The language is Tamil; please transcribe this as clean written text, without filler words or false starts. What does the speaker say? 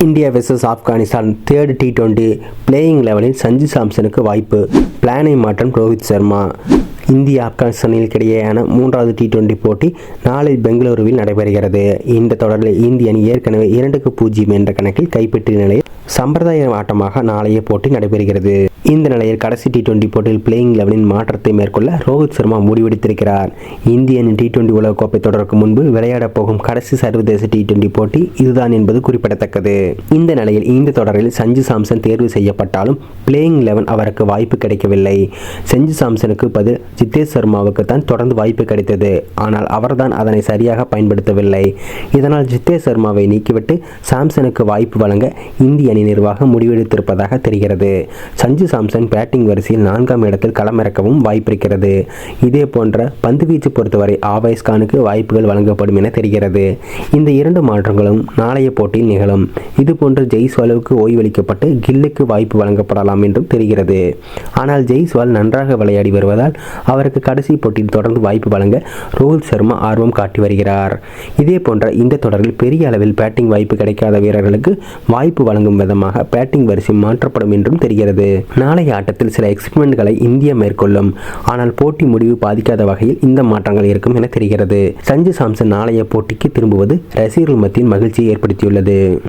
India versus Afghanistan third T20 playing லெவலில் சஞ்சு சாம்சனுக்கு வாய்ப்பு. பிளானை மாற்றம் ரோஹித் சர்மா. இந்தியா ஆப்கானிஸ்தானிற்கு இடையேயான 3வது T20 போட்டி நாளை பெங்களூருவில் நடைபெறுகிறது. இந்த தொடரில் இந்திய அணி ஏற்கனவே 2-0 என்ற கணக்கில் கைப்பற்றிய நிலையில் சம்பிரதாய ஆட்டமாக நாளைய போட்டி நடைபெறுகிறது. இந்த நிலையில் கடைசி T20 போட்டியில் பிளேயிங் லெவலின் மாற்றத்தை மேற்கொள்ள ரோஹித் சர்மா முடிவெடுத்திருக்கிறார். இந்திய அணி T20 உலகக்கோப்பை தொடருக்கு முன்பு விளையாடப் போகும் கடைசி சர்வதேச T20 போட்டி இதுதான் என்பது குறிப்பிடத்தக்கது. இந்த நிலையில் இந்த தொடரில் சஞ்சு சாம்சன் தேர்வு செய்யப்பட்டாலும் பிளேயிங் 11 அவருக்கு வாய்ப்பு கிடைக்கவில்லை. சஞ்சு சாம்சனுக்கு பதில் ஜிதேஷ் சர்மாவுக்கு தான் தொடர்ந்து வாய்ப்பு கிடைத்தது. ஆனால் அவர்தான் அதனை சரியாக பயன்படுத்தவில்லை. இதனால் ஜிதேஷ் சர்மாவை நீக்கிவிட்டு சாம்சனுக்கு வாய்ப்பு வழங்க இந்திய அணி நிர்வாகம் முடிவெடுத்திருப்பதாக தெரிகிறது. சஞ்சு சாம்சன் பேட்டிங் வரிசையில் 4ஆம் இடத்தில் களமிறக்கவும் வாய்ப்பிருக்கிறது. இதே போன்ற பந்துவீச்சு பொறுத்தவரை ஆவேஸ் கானுக்கு வாய்ப்புகள் வழங்கப்படும் என தெரிகிறது. இந்த 2 மாற்றங்களும் நாளைய போட்டியில் நிகழும். இதுபோன்று ஜெய்ஸ்வாலுக்கு ஓய்வளிக்கப்பட்டு கில்லுக்கு வாய்ப்பு வழங்கப்படலாம் என்றும் தெரிகிறது. ஆனால் ஜெய்ஸ்வால் நன்றாக விளையாடி வருவதால் அவருக்கு கடைசி போட்டியில் தொடர்ந்து வாய்ப்பு வழங்க ரோஹித் சர்மா ஆர்வம் காட்டி வருகிறார். இதே போன்ற இந்த தொடரில் பெரிய அளவில் பேட்டிங் வாய்ப்பு கிடைக்காத வீரர்களுக்கு வாய்ப்பு வழங்கும் விதமாக பேட்டிங் வரிசை மாற்றப்படும் என்றும் தெரிகிறது. நாளைய ஆட்டத்தில் சில எக்ஸ்பெரிமெண்ட்களை இந்தியா மேற்கொள்ளும். ஆனால் போட்டி முடிவு பாதிக்காத வகையில் இந்த மாற்றங்கள் இருக்கும் என தெரிகிறது. சஞ்சு சாம்சன் நாளைய போட்டிக்கு திரும்புவது ரசிகர்கள் மத்தியில் மகிழ்ச்சியை ஏற்படுத்தியுள்ளது.